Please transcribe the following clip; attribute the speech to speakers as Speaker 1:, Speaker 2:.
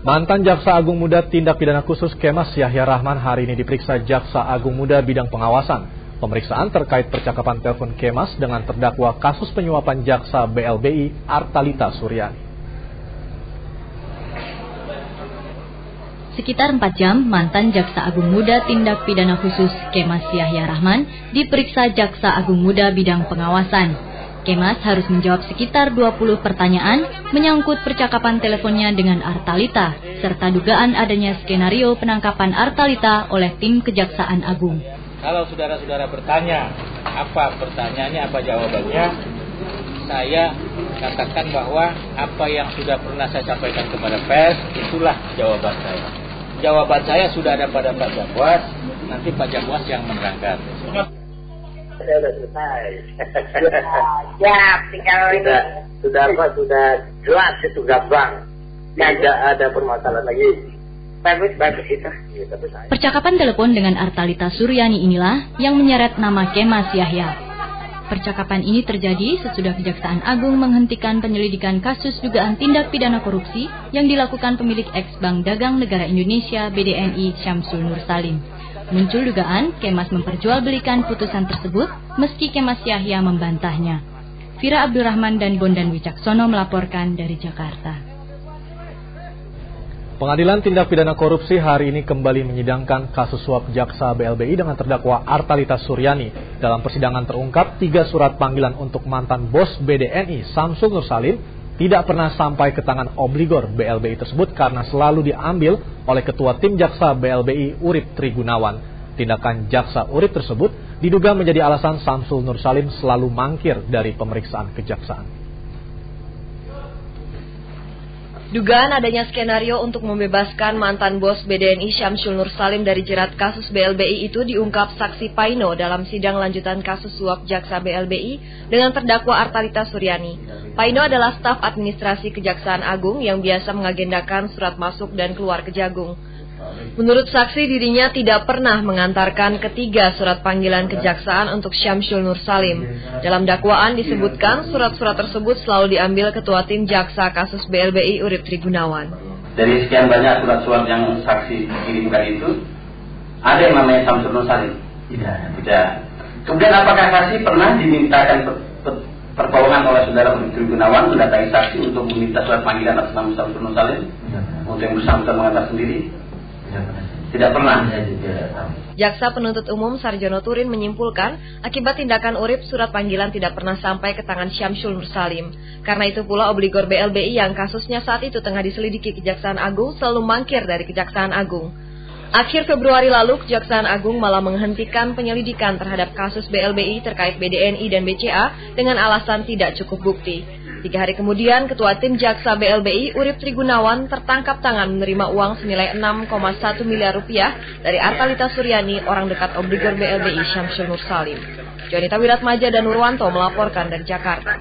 Speaker 1: Mantan Jaksa Agung Muda Tindak Pidana Khusus Kemas Yahya Rahman hari ini diperiksa Jaksa Agung Muda bidang pengawasan. Pemeriksaan terkait percakapan telepon Kemas dengan terdakwa kasus penyuapan Jaksa BLBI Artalita Suryani.
Speaker 2: Sekitar 4 jam, mantan Jaksa Agung Muda Tindak Pidana Khusus Kemas Yahya Rahman diperiksa Jaksa Agung Muda bidang pengawasan. Kemas harus menjawab sekitar 20 pertanyaan menyangkut percakapan teleponnya dengan Artalita, serta dugaan adanya skenario penangkapan Artalita oleh tim Kejaksaan Agung.
Speaker 3: Kalau saudara-saudara bertanya, apa pertanyaannya, apa jawabannya, saya katakan bahwa apa yang sudah pernah saya sampaikan kepada pers, itulah jawaban saya. Jawaban saya sudah ada pada Pak Jakwas, nanti Pak Jakwas yang menerangkan.
Speaker 4: Saya sudah selesai. Ya, tinggal sudah jelas itu gampang. Tidak ada permasalahan lagi. Bagus itu.
Speaker 2: Percakapan telepon dengan Artalita Suryani inilah yang menyeret nama Kemas Yahya. Percakapan ini terjadi sesudah Kejaksaan Agung menghentikan penyelidikan kasus dugaan tindak pidana korupsi yang dilakukan pemilik ex-Bank Dagang Negara Indonesia BDNI Syamsul Nur Salim. Muncul dugaan Kemas memperjualbelikan putusan tersebut meski Kemas Yahya membantahnya. Fira Abdurrahman dan Bondan Wicaksono melaporkan dari Jakarta.
Speaker 1: Pengadilan Tindak Pidana Korupsi hari ini kembali menyidangkan kasus suap Jaksa BLBI dengan terdakwa Artalita Suryani. Dalam persidangan terungkap 3 surat panggilan untuk mantan bos BDNI Syamsul Nur Salim tidak pernah sampai ke tangan obligor BLBI tersebut karena selalu diambil oleh Ketua Tim Jaksa BLBI Urip Trigunawan. Tindakan Jaksa Urip tersebut diduga menjadi alasan Syamsul Nur Salim selalu mangkir dari pemeriksaan kejaksaan.
Speaker 5: Dugaan adanya skenario untuk membebaskan mantan bos BDNI Syamsul Nur Salim dari jerat kasus BLBI itu diungkap saksi Paino dalam sidang lanjutan kasus suap Jaksa BLBI dengan terdakwa Artalita Suryani. Paino adalah staf administrasi Kejaksaan Agung yang biasa mengagendakan surat masuk dan keluar Kejagung. Menurut saksi, dirinya tidak pernah mengantarkan ketiga surat panggilan kejaksaan untuk Syamsul Nur Salim. Dalam dakwaan disebutkan surat-surat tersebut selalu diambil Ketua Tim Jaksa kasus BLBI Urip Trigunawan.
Speaker 6: Dari sekian banyak surat-surat yang saksi kirimkan itu, ada yang namanya Syamsul Nur Salim? Tidak. Kemudian apakah saksi pernah dimintakan pertolongan oleh saudara Urip Trigunawan mendatangi saksi untuk meminta surat panggilan atas nama Syamsul Nur Salim? Untuk yang bersangkutan mengantar sendiri? Tidak pernah.
Speaker 5: Jaksa Penuntut Umum Sarjono Turin menyimpulkan akibat tindakan Urip surat panggilan tidak pernah sampai ke tangan Syamsul Nur Salim. Karena itu pula obligor BLBI yang kasusnya saat itu tengah diselidiki Kejaksaan Agung selalu mangkir dari Kejaksaan Agung. Akhir Februari lalu Kejaksaan Agung malah menghentikan penyelidikan terhadap kasus BLBI terkait BDNI dan BCA dengan alasan tidak cukup bukti. 3 hari kemudian, Ketua Tim Jaksa BLBI Urip Trigunawan tertangkap tangan menerima uang senilai 6,1 miliar rupiah dari Artalita Suryani, orang dekat obligor BLBI Syamsul Nur Salim. Jonita Wiratmaja dan Nurwanto melaporkan dari Jakarta.